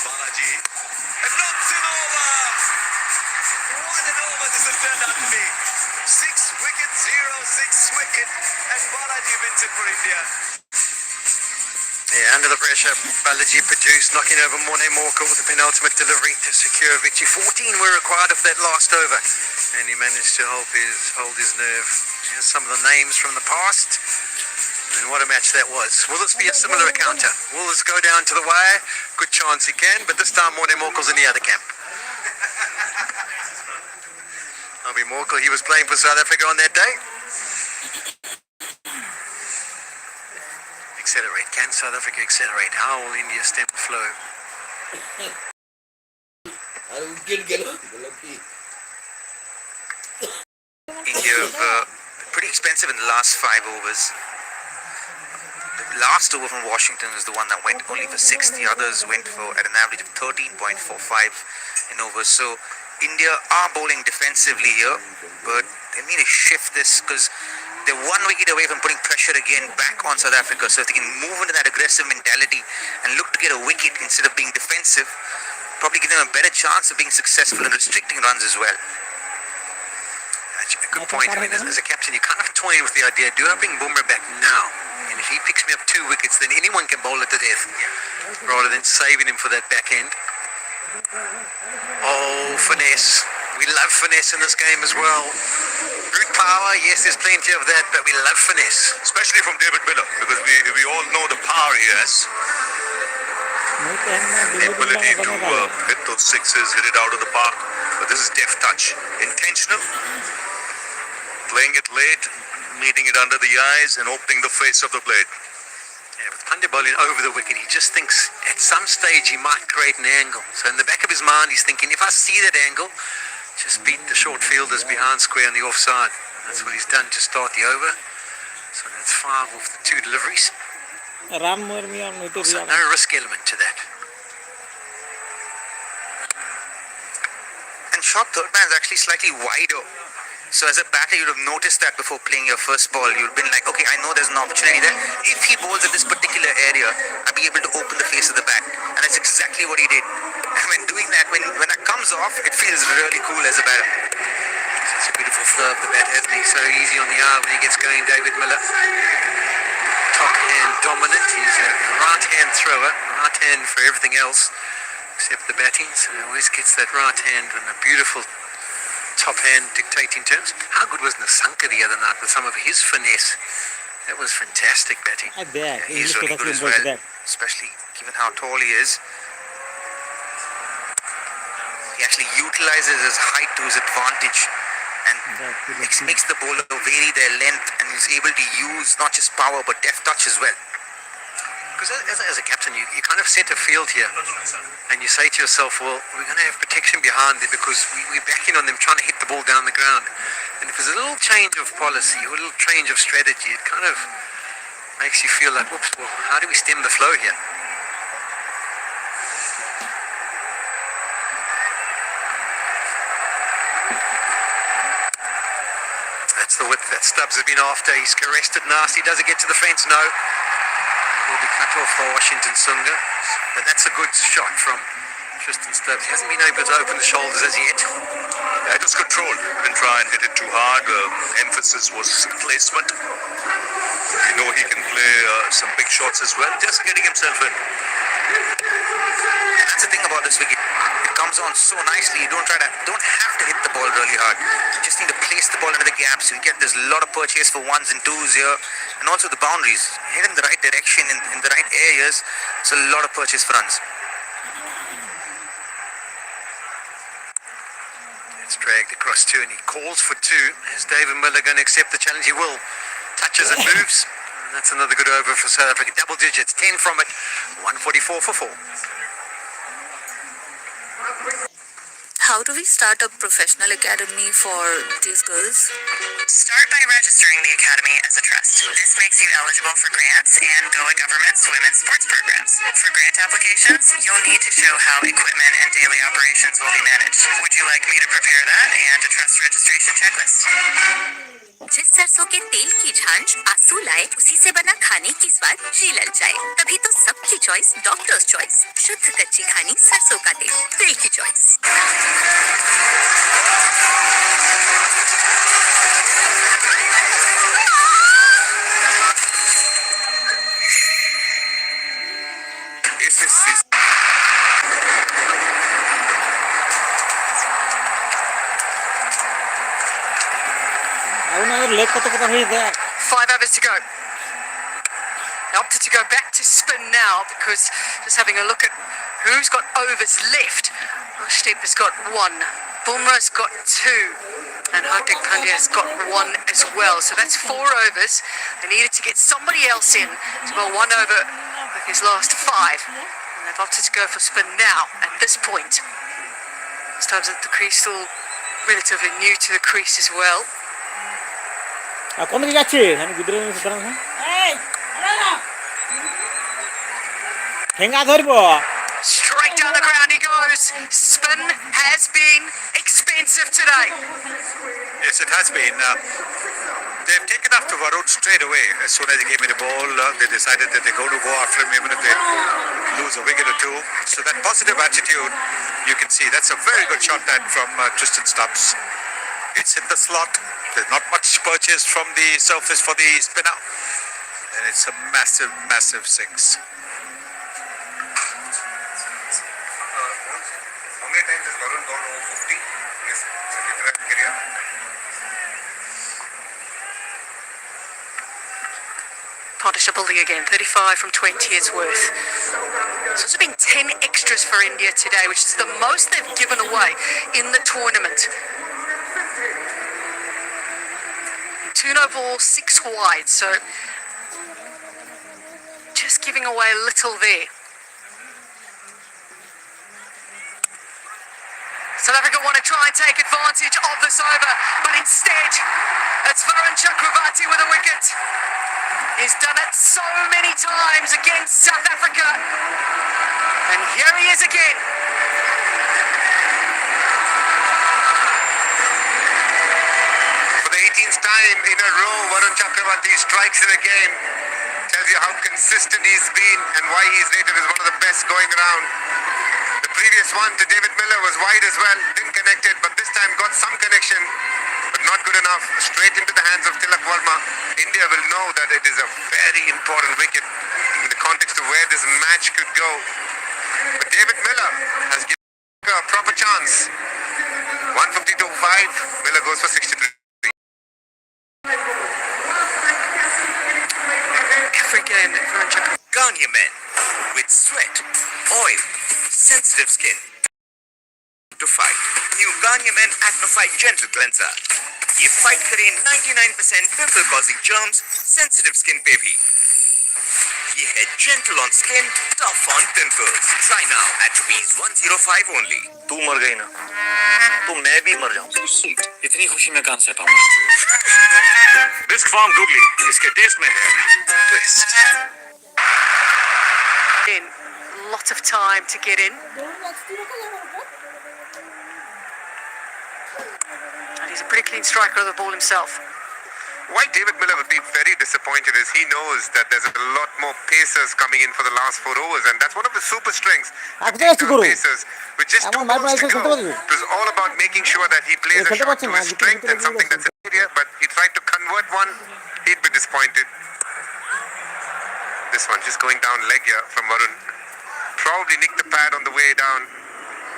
Balaji and knocks it over. What an over this has turned out to be. 6 wickets, 0, 6 wicket, and Balaji wins it for India. Yeah, under the pressure, Balaji produced, knocking over Morne Morkel with the penultimate delivery to secure a victory. 14 were required of that last over, and he managed to hold his nerve. Here's some of the names from the past, and what a match that was. Will this be a similar encounter? Will this go down to the wire? Good chance he can, but this time Morne Morkel's in the other camp. Bobby Morkel, he was playing for South Africa on that day. Accelerate. Can South Africa accelerate? How will India stem the flow? India pretty expensive in the last 5 overs. The last over from Washington is the one that went only for 6. The others went for at an average of 13.45 in overs. So India are bowling defensively here, but they need to shift this because they're 1 wicket away from putting pressure again back on South Africa. So if they can move into that aggressive mentality and look to get a wicket instead of being defensive, probably give them a better chance of being successful in restricting runs as well. That's a good point. I mean, as a captain, you can't toy with the idea, do I bring Bumrah back now? And if he picks me up 2 wickets, then anyone can bowl it to death, rather than saving him for that back end. Oh, finesse. We love finesse in this game as well. Brute power, yes, there's plenty of that, but we love finesse. Especially from David Miller, because we all know the power he has. The ability to hit those sixes, hit it out of the park. But this is deft touch. Intentional. Playing it late, meeting it under the eyes, and opening the face of the blade. Yeah, with Pandya bowling over the wicket, he just thinks at some stage he might create an angle. So in the back of his mind, he's thinking, if I see that angle, just beat the short fielders behind square on the offside. And that's what he's done to start the over. So that's 5 off the 2 deliveries. So no risk element to that. And short third man is actually slightly wider. So as a batter, you'd have noticed that before playing your first ball. You'd have been like, okay, I know there's an opportunity there. If he bowls at this particular area, I'll be able to open the face of the bat. And that's exactly what he did. And when doing that, when it comes off, it feels really cool as a batter. Such a beautiful flow of the bat, hasn't he? So easy on the arm when he gets going, David Miller. Top hand dominant. He's a right hand thrower. Right hand for everything else except the batting. So he always gets that right hand and a beautiful top hand dictating terms. How good was Nasanka the other night with some of his finesse? That was fantastic batting. Yeah, he's really good as well, especially given how tall he is. He actually utilizes his height to his advantage and makes the bowler vary their length, and he's able to use not just power but deft touch as well. Because as a captain, you kind of set a field here and you say to yourself, well, we're going to have protection behind them because we're backing on them trying to hit the ball down the ground. And if there's a little change of policy or a little change of strategy, it kind of makes you feel like, whoops, well, how do we stem the flow here? That's the width that Stubbs has been after. He's caressed it nasty. Does it get to the fence? No. Will be cut off by Washington Sunga, but that's a good shot from Tristan Stubbs. He hasn't been able to open the shoulders as yet. It was controlled. Didn't try and hit it too hard. Emphasis was placement. You know he can play some big shots as well. Just getting himself in. And that's the thing about this wicket. It comes on so nicely. You don't have to hit the ball really hard. You just need to place the ball into the gaps. You get there's a lot of purchase for 1s and 2s here, and also the boundaries. Hit in the right direction in the right areas. It's a lot of purchase for runs. It's dragged across 2, and he calls for 2. Is David Miller going to accept the challenge? He will. Touches and moves. And that's another good over for South Africa. Double digits, 10 from it. 144 for 4. How do we start a professional academy for these girls? Start by registering the academy as a trust. This makes you eligible for grants and GOA government's women's sports programs. For grant applications, you'll need to show how equipment and daily operations will be managed. Would you like me to prepare that and a trust registration checklist? जिस सरसों के तेल की झांझ आंसू लाए, उसी से बना खाने की स्वाद जी ललचाए। तभी तो सबकी चॉइस डॉक्टर्स चॉइस, शुद्ध कच्ची घानी सरसों का तेल, दिल की चॉइस। লেগ কত কথা হয়ে দেখ 5 overs to go. They opted to go back to spin now because just having a look at who's got overs left. Rushdeep has got 1, Bumrah's got 2, and Hardik Pandya's got 1 as well. So that's 4 overs. They needed to get somebody else in to go 1 over with his last 5. And they've opted to go for spin now at this point. Stubbs at the crease, still relatively new to the crease as well. কোন দিকে যাচ্ছে আমি ভিতরে ঠেঙ্গা ধরবো Straight down the ground he goes. Spin has been expensive today. Yes, it has been. They've taken after Varun straight away. As soon as he gave me the ball, they decided that they're going to go after him even if they lose a wicket or two. So that positive attitude, you can see. That's a very good shot that from Tristan Stubbs. It's in the slot. There's not much purchase from the surface for the spinner. And it's a massive, massive six. How many times has Varun gone over 50 in his career? Partnership building again, 35 from 20 it's worth. There's also been 10 extras for India today, which is the most they've given away in the tournament. 2 no ball, 6 wide, so just giving away a little there. South Africa want to try and take advantage of this over, but instead it's Varun Chakravarti with a wicket. He's done it so many times against South Africa, and here he is again. For the 18th time in a row, Varun Chakravarti strikes in a game. Tells you how consistent he's been and why he's rated as one of the best going around. The previous one to David Miller was wide as well, didn't connect it, but this time got some connection, but not good enough. Straight into the hands of Tilak Verma. India will know that it is a very important wicket in the context of where this match could go. But David Miller has given a proper chance. 152-5, Miller goes for 63. Every game that Varun Chakravarti Garnier Men with sweat, oil, sensitive skin to fight. New Garnier Men Acno Fight Gentle Cleanser. ये fight करे 99% pimple causing germs sensitive skin पे भी। ये है gentle on skin, tough on pimples. Try now at ₹105 only. तू मर गई ना, तो मैं भी मर जाऊं। इतनी खुशी मैं कहां से पाऊंगा? बिस्क फार्म डुगली, इसके टेस्ट में है twist. in. Lot of time to get in. And he's a pretty clean striker of the ball himself. Why David Miller would be very disappointed is he knows that there's a lot more pacers coming in for the last 4 overs, and that's one of the super strengths. The pacers with just 2 balls to go. It was all about making sure that he plays a shot to his strength and something that's an area, but he tried to convert one. He'd be disappointed. This one just going down leg here from Varun. Probably nicked the pad on the way down.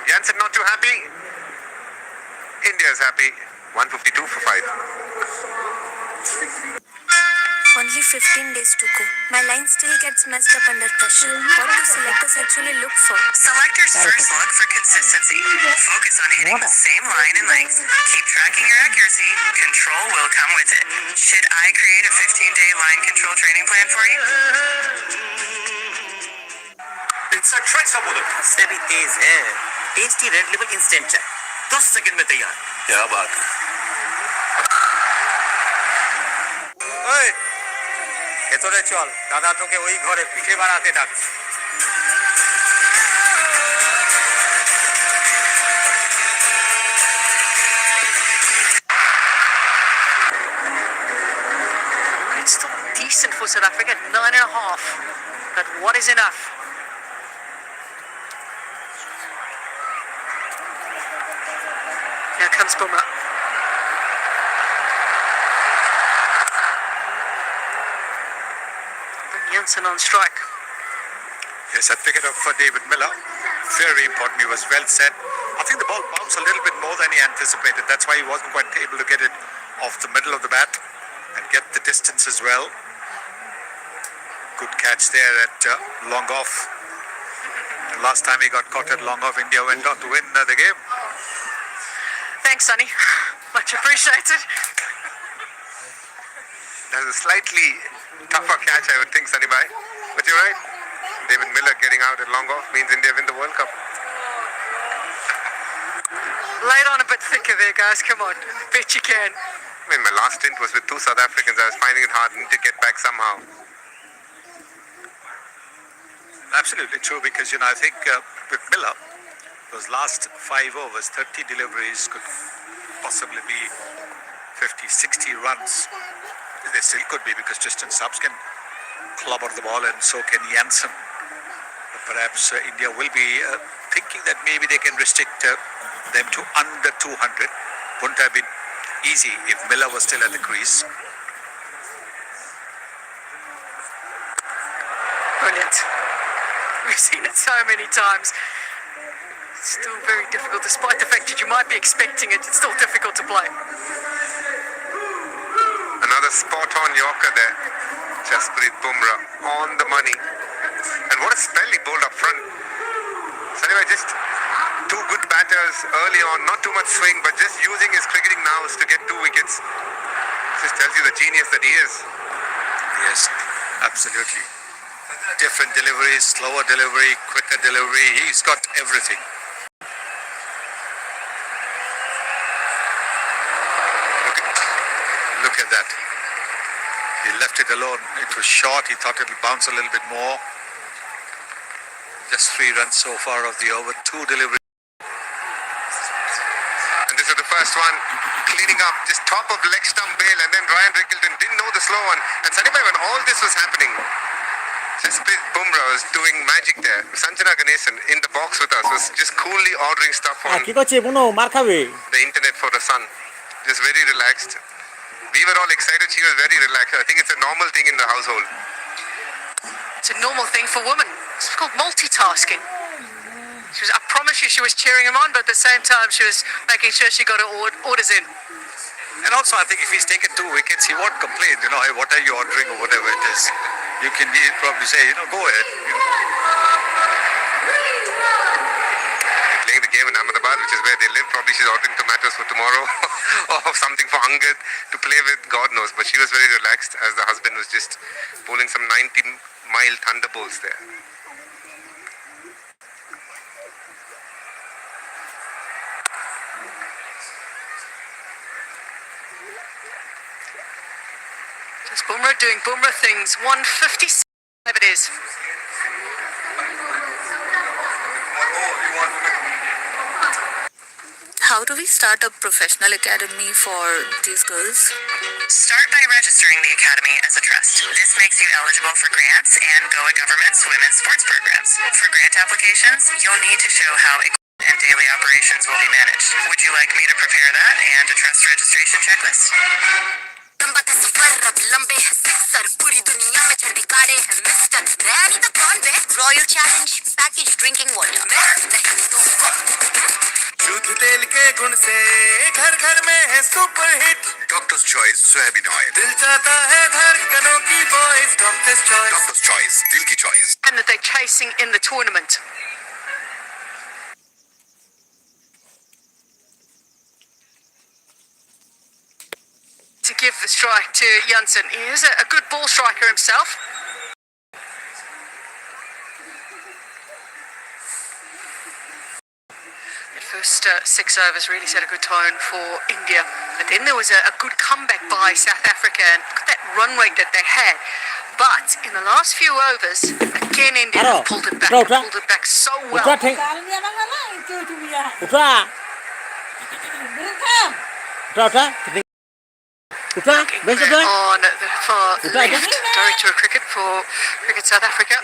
Jansen not too happy. India's happy. 152 for 5. Only 15 days to go. My line still gets messed up under pressure. What do selectors actually look for? Selectors first look for consistency. Focus on hitting the same line and length. Keep tracking your accuracy. Control will come with it. Should I create a 15-day line control training plan for you? It's a try सा बोलो। इससे भी तेज है। Tasty red label instant चाय। 10 second में तैयार। क्या बात है? ओए, ভেতরে চল। দাদা তোকে ওই ঘরে পিঠে বানাতে ডাকছে। cricket, 9.5. But what is enough? Here comes Bumrah. Jansen on strike. Yes, that wicket for David Miller, very important. He was well set. I think the ball bounced a little bit more than he anticipated. That's why he wasn't quite able to get it off the middle of the bat and get the distance as well. Good catch there at long off. The last time he got caught at long off, India went on to win the game. Thanks, Sonny. Much appreciated. That was a slightly tougher catch, I would think, Sunny Bhai. But you're right. David Miller getting out at long off means India win the World Cup. Laid on a bit thicker there, guys. Come on. Bet you can. I mean, my last stint was with 2 South Africans. I was finding it hard to get back somehow. Absolutely true, because, I think with Miller, those last 5 overs, 30 deliveries could possibly be 50, 60 runs. They still could be, because Tristan Subs can clobber the ball and so can Jansen. But perhaps India will be thinking that maybe they can restrict them to under 200. Wouldn't have been easy if Miller was still at the crease. Brilliant. We've seen it so many times. It's still very difficult, despite the fact that you might be expecting it. It's still difficult to play. Another spot-on Yorker there. Jasprit Bumrah on the money. And what a spell he bowled up front. So anyway, just 2 good batters early on. Not too much swing, but just using his cricketing nous to get 2 wickets. Just tells you the genius that he is. Yes, absolutely. Different deliveries, slower delivery, quicker delivery. He's got everything. Look at that. He left it alone. It was short. He thought it would bounce a little bit more. Just 3 runs so far of the over. 2 deliveries. And this is the first one. Cleaning up. Just top of leg stump bail. And then Ryan Rickleton didn't know the slow one. And Sunny Bhai, when all this was happening, Jasprit Bumrah was doing magic there. Sanjana Ganesan in the box with us was just coolly ordering stuff on the internet for the son. Just very relaxed. We were all excited. She was very relaxed. I think it's a normal thing in the household. It's a normal thing for women. It's called multitasking. I promise you, she was cheering him on, but at the same time, she was making sure she got her orders in. And also, I think if he's taken 2 wickets, he won't complain. Hey, what are you ordering or whatever it is. You can probably say, go ahead. Playing the game in Ahmedabad, which is where they live. Probably she's ordering tomatoes for tomorrow or something for Angad to play with, God knows. But she was very relaxed as the husband was just pulling some 90-mile thunderbolts there. Just Bumrah doing Bumrah things. 157 it is. How do we start a professional academy for these girls? Start by registering the Academy as a trust. This makes you eligible for grants and Goa government's women's sports programs. For grant applications, you'll need to show how equipment and daily operations will be managed. Would you like me to prepare that and a trust registration checklist? Royal Challenge packaged drinking water. शुद्ध तेल के गुण से घर घर में है super hit doctors choice soybean oil दिल चाहता है धड़कनों की वॉइस डॉक्टर्स चॉइस दिल की choice And that they're chasing in the tournament. To give the strike to Jansen. He is a good ball striker himself. First 6 overs really set a good tone for India. But then there was a good comeback by South Africa, and look at that run rate that they had. But in the last few overs, again India have pulled it back so well. Uta, best uta. On the far Uta aja. left, director of cricket for Cricket South Africa.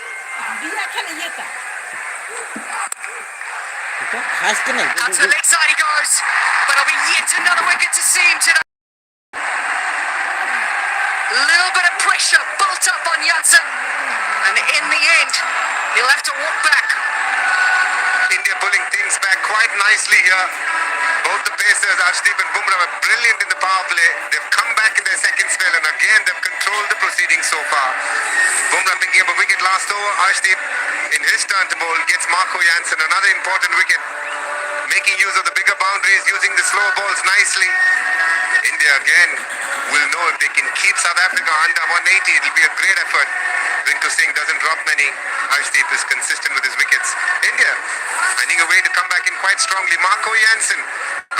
Uta, khas ke nahi. Out to the leg side he goes, but it'll be yet another wicket to see him today. A little bit of pressure built up on Jansen, and in the end, he'll have to walk back. India pulling things back quite nicely here. Both the pacers, Arshdeep and Bumrah, were brilliant in the power play. They've come back in their second spell and again they've controlled the proceedings so far. Bumrah picking up a wicket last over. Arshdeep, in his turn to bowl, gets Marco Jansen another important wicket. Making use of the bigger boundaries, using the slower balls nicely. India again will know if they can keep South Africa under 180, it'll be a great effort. Rintu Singh doesn't drop many. Arshdeep is consistent with his wickets. India finding a way to come back in quite strongly. Marco Jansen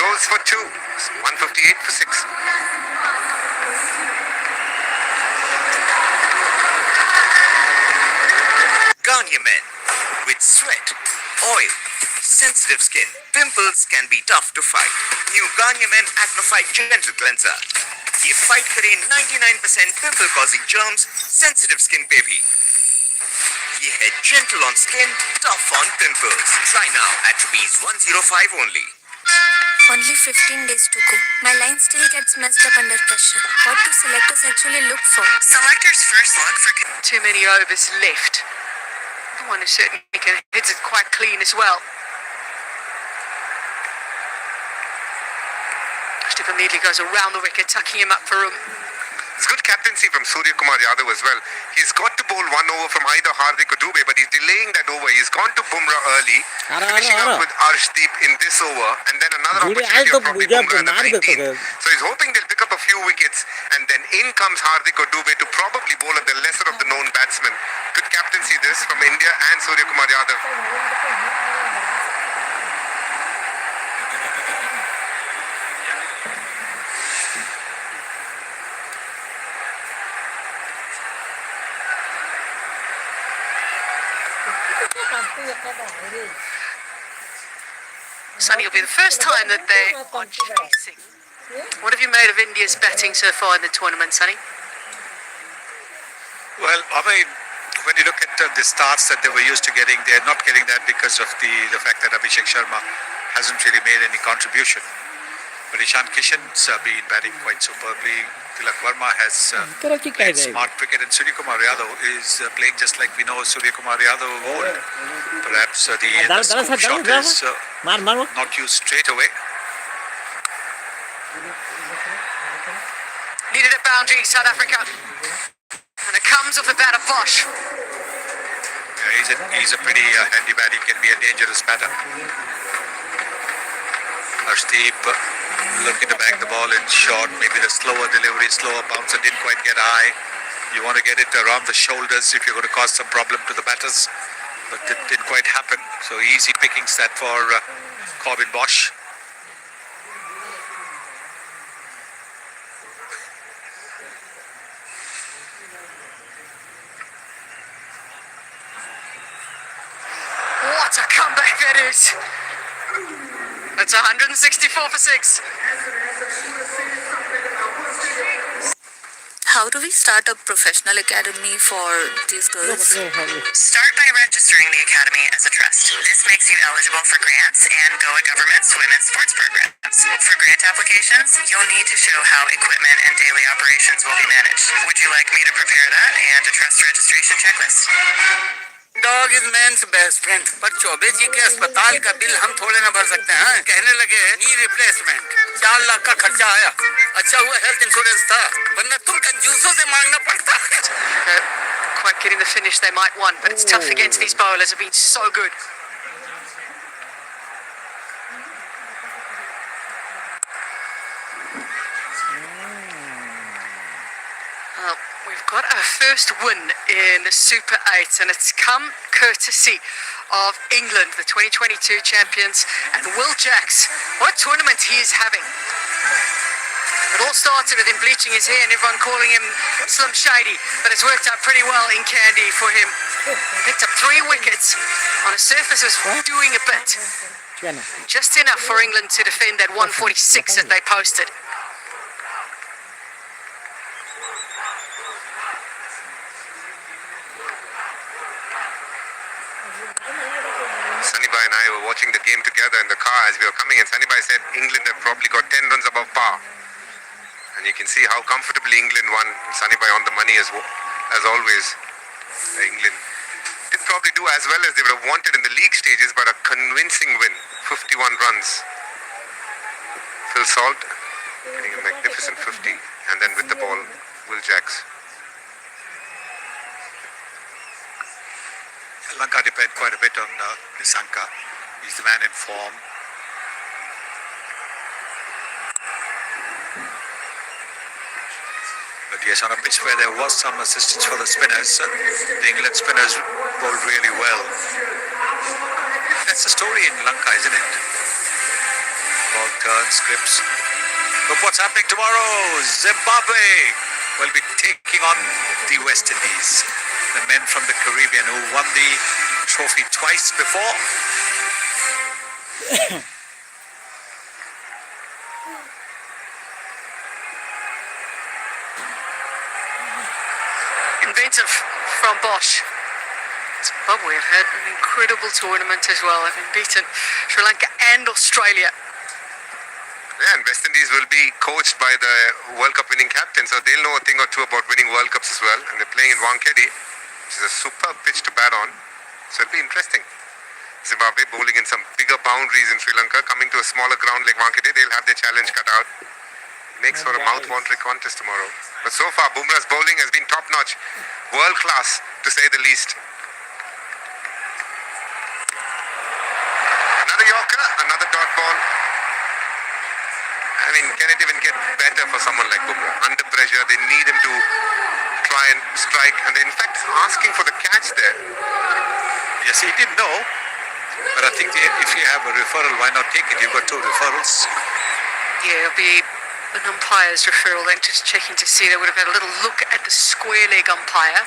goes for 2. 158 for 6. Ganya men. With sweat, oil, sensitive skin, pimples can be tough to fight. New Ganya Men Acnified Gentle Cleanser. ये fight करे 99% pimple causing germs sensitive skin पे भी. ये है gentle on skin, tough on pimples. Try now at ₹105 only. Only 15 days to go. My line still gets messed up under pressure. What do selectors actually look for? Selectors first look for Too many overs left. The one who certainly can hit it quite clean as well. Arshdeep immediately goes around the wicket, tucking him up for room. It's good captaincy from Surya Kumar Yadav as well. He's got to bowl one over from either Hardik or Dubey, but he's delaying that over. He's gone to Bumrah early, finishing up with Arshdeep in this over, and then another opportunity of probably Bumrah in the 19th. So he's hoping they'll pick up a few wickets, and then in comes Hardik or Dubey to probably bowl at the lesser of the known batsmen. Good captaincy this from India and Surya Kumar Yadav. Sunny, it'll be the first time that they are chasing. What have you made of India's batting so far in the tournament, Sunny? Well, I mean, when you look at the starts that they were used to getting, they're not getting that because of the fact that Abhishek Sharma hasn't really made any contribution. But Ishan Kishan's been batting quite superbly. Tilak Verma has played smart cricket, and Surya Kumar Yadav is playing just like we know Surya Kumar Yadav would. Perhaps the scoop shot is not used straight away. Needed a boundary, South Africa. And it comes off the bat of Bosch. Yeah, he's a pretty handy bat. He can be a dangerous batter. Arshdeep looking to back the ball in short. Maybe the slower delivery, slower bouncer didn't quite get high. You want to get it around the shoulders if you're going to cause some problem to the batters. But it didn't quite happen. So easy pickings that for Corbin Bosch. What a comeback that is! That's 164 for 6. How do we start a professional academy for these girls? Start by registering the academy as a trust. This makes you eligible for grants and Goa government's women's sports programs. For grant applications, you'll need to show how equipment and daily operations will be managed. Would you like me to prepare that and a trust registration checklist? Dog is man's best friend पर चौबे जी के अस्पताल का bill हम थोड़े ना भर सकते हैं. कहने लगे नी रिप्लेसमेंट 4 लाख का खर्चा आया. अच्छा हुआ हेल्थ इंश्योरेंस था, वरना तुम कंजूसों से मांगना पड़ता. Quite getting the finish they might want, but it's tough against these bowlers have been so good. We've got our first win in the Super 8, and it's come courtesy of England, the 2022 champions, and Will Jacks. What a tournament he is having. It all started with him bleaching his hair and everyone calling him Slim Shady, but it's worked out pretty well in Kandy for him. Picked up 3 wickets on a surface that was doing a bit. Just enough for England to defend that 146 that they posted. and I were watching the game together in the car as we were coming, and Sunny Bhai said England have probably got 10 runs above par. And you can see how comfortably England won. Sunny Bhai on the money as always. England didn't probably do as well as they would have wanted in the league stages, but a convincing win, 51 runs. Phil Salt getting a magnificent 50, and then with the ball, Will Jacks. Lanka depend quite a bit on Nissanka. He's the man in form. But yes, on a pitch where there was some assistance for the spinners, the England spinners bowled really well. That's the story in Lanka, isn't it? Ball turns, scripts. Look what's happening tomorrow. Zimbabwe will be taking on the West Indies. The men from the Caribbean who won the trophy twice before. Inventive from Bosch. Zimbabwe have had an incredible tournament as well. They've been beaten Sri Lanka and Australia. Yeah, and West Indies will be coached by the World Cup winning captain, so they'll know a thing or two about winning World Cups as well. And they're playing in Wankhede, which is a superb pitch to bat on. So it'll be interesting. Zimbabwe bowling in some bigger boundaries in Sri Lanka, coming to a smaller ground like Wankhede, they'll have their challenge cut out. Makes for a mouth-watering contest tomorrow. But so far, Bumrah's bowling has been top-notch. World-class, to say the least. Another Yorker, another dot ball. I mean, can it even get better for someone like Bumrah? Under pressure, they need him to try and strike, and they're in fact asking for the catch there. Yes, he didn't know. But I think if you have a referral, why not take it? You've got 2 referrals. Yeah, it'll be an umpire's referral then, just checking to see. They would have had a little look at the square leg umpire,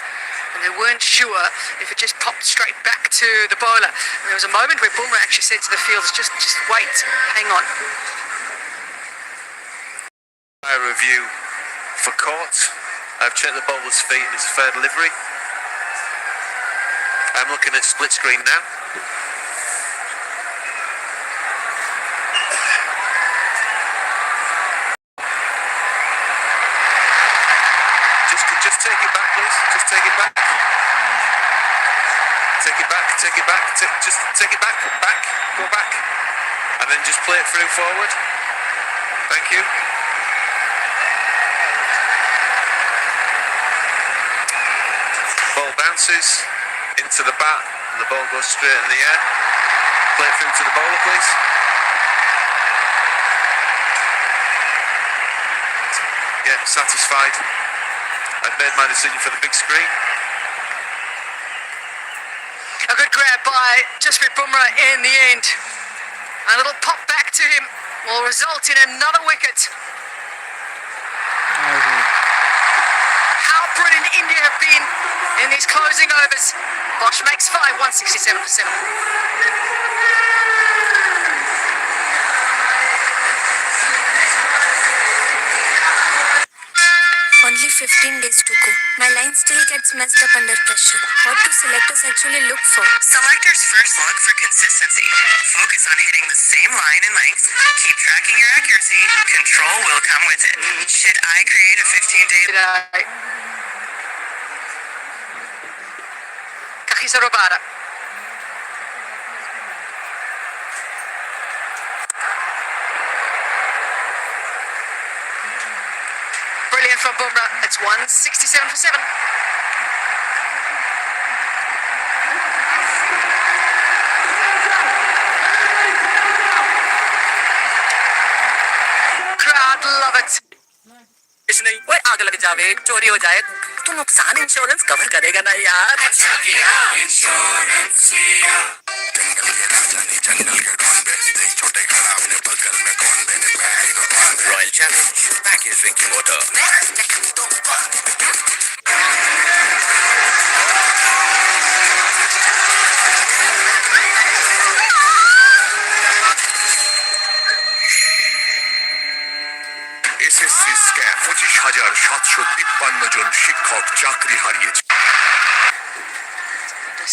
and they weren't sure if it just popped straight back to the bowler. And there was a moment where Bumrah actually said to the fielders, just wait, hang on. Review for court. I've checked the bowler's feet and it's a fair delivery. I'm looking at split screen now. Just take it back, please. Just take it back. Take it back, take it back. Just take it back, go back. And then just play it through forward. Thank you. Ball bounces into the bat and the ball goes straight in the air. Play it through to the bowler, please. Yeah, satisfied. I've made my decision for the big screen. A good grab by Jasprit Bumrah in the end. A little pop back to him will result in another wicket. How brilliant India have been in these closing overs. Bosch makes 5, 167 for 7. Only 15 days to go. My line still gets messed up under pressure. What do selectors actually look for? Selectors first look for consistency. Focus on hitting the same line and length. Keep tracking your accuracy. Control will come with it. Should I create a 15-day... Kahisa Robada. Brilliant from Bumrah. It's 167 for 7. Crowd love it. कुछ नहीं वो आग लग जावे चोरी हो जाए तो नुकसान इंश्योरेंस कवर करेगा ना यार अच्छा किया इंश्योरेंस लिया जंगल के राजा ने जंगल के डॉन पे देख छोटे खड़ा अपने बगल में कौन देने पैर को कौन royal challenge package drinking water SSC scam 25,753 জন শিক্ষক চাকরি হারিয়েছে।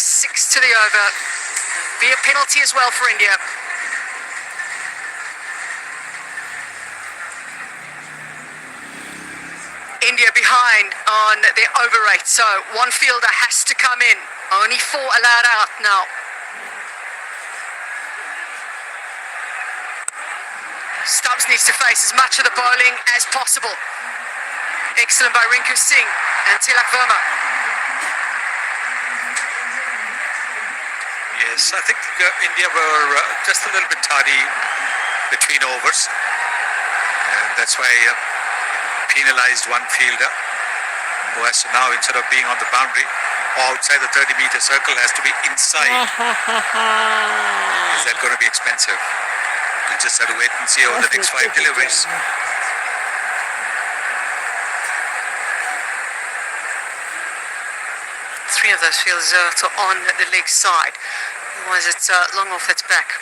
6 to the over. Be a penalty as well for India. India behind on their over rate, so one fielder has to come in. Only 4 allowed out now. Stubbs needs to face as much of the bowling as possible. Excellent by Rinku Singh and Tilak Verma. Yes, I think India were just a little bit tardy between overs, and that's why penalized one fielder who has to now, instead of being on the boundary or outside the 30-meter circle, has to be inside. Is that going to be expensive? We just have to wait and see over the next 5 deliveries. 3 of those fielders are on the leg side. Otherwise it's long off its back.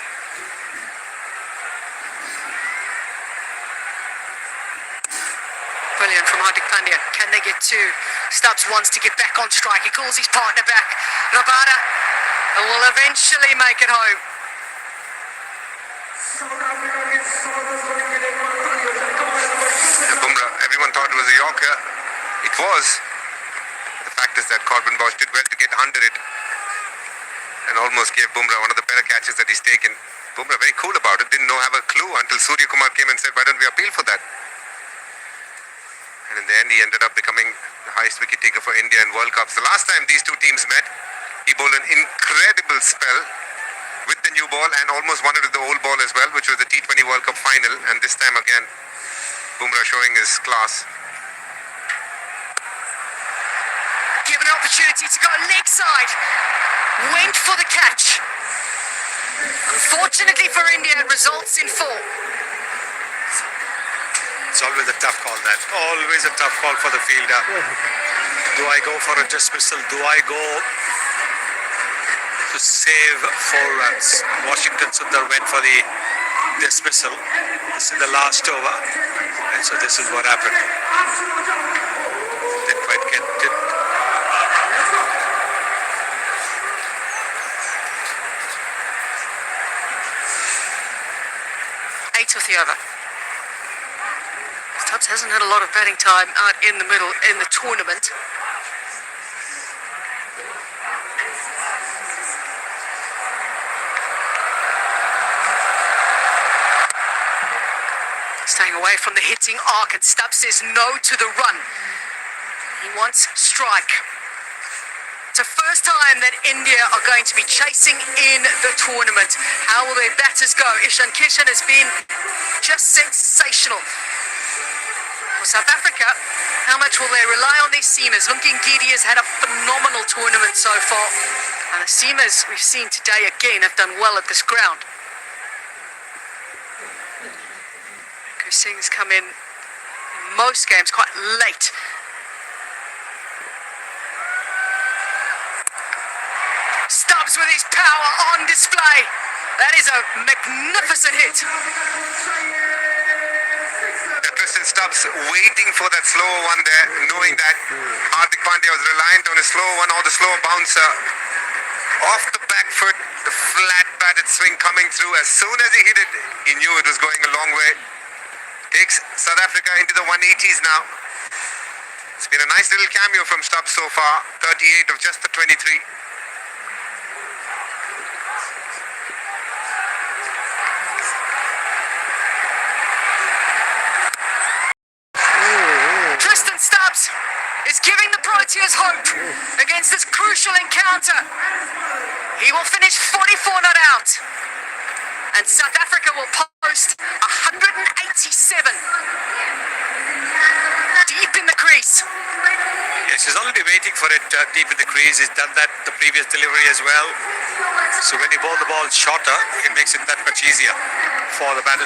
Brilliant from Hardik Pandya. Can they get 2? Stubbs wants to get back on strike. He calls his partner back. Rabada will eventually make it home. Bumrah, everyone thought it was a Yorker. It was. The fact is that Corbin Bosch did well to get under it and almost gave Bumrah one of the better catches that he's taken. Bumrah very cool about it, didn't have a clue until Surya Kumar came and said, why don't we appeal for that? And in the end, he ended up becoming the highest wicket taker for India in World Cups. The last time these two teams met, he bowled an incredible spell with the new ball and almost won it with the old ball as well, which was the T20 World Cup final. And this time again, Bumrah showing his class. Given an opportunity to go leg side, went for the catch. Unfortunately for India, it results in 4. It's always a tough call, that. Always a tough call for the fielder. Do I go for a dismissal? Do I go to save 4 runs? Washington Sundar went for the dismissal. This is the last over. And so this is what happened. Didn't quite get it. Eighth of the over. Stubbs hasn't had a lot of batting time out in the middle in the tournament. Staying away from the hitting arc, and Stubbs says no to the run. He wants strike. It's the first time that India are going to be chasing in the tournament. How will their batters go? Ishan Kishan has been just sensational. For South Africa, how much will they rely on their seamers? Lungi Ngidi has had a phenomenal tournament so far. And the seamers we've seen today again have done well at this ground. Singh's come in most games quite late. Stubbs with his power on display. That is a magnificent hit. Tristan Stubbs waiting for that slower one there, knowing that Hardik Pandya was reliant on his slower one or the slower bouncer. Off the back foot, the flat batted swing coming through. As soon as he hit it, he knew it was going a long way. Takes South Africa into the 180s now. It's been a nice little cameo from Stubbs so far. 38 of just the 23. Tristan Stubbs is giving the Proteas hope against this crucial encounter. He will finish 44 not out. And South Africa will post 187. Deep in the crease. Yes, he's already waiting for it deep in the crease. He's done that the previous delivery as well. So when you bowl the ball shorter, it makes it that much easier for the batter to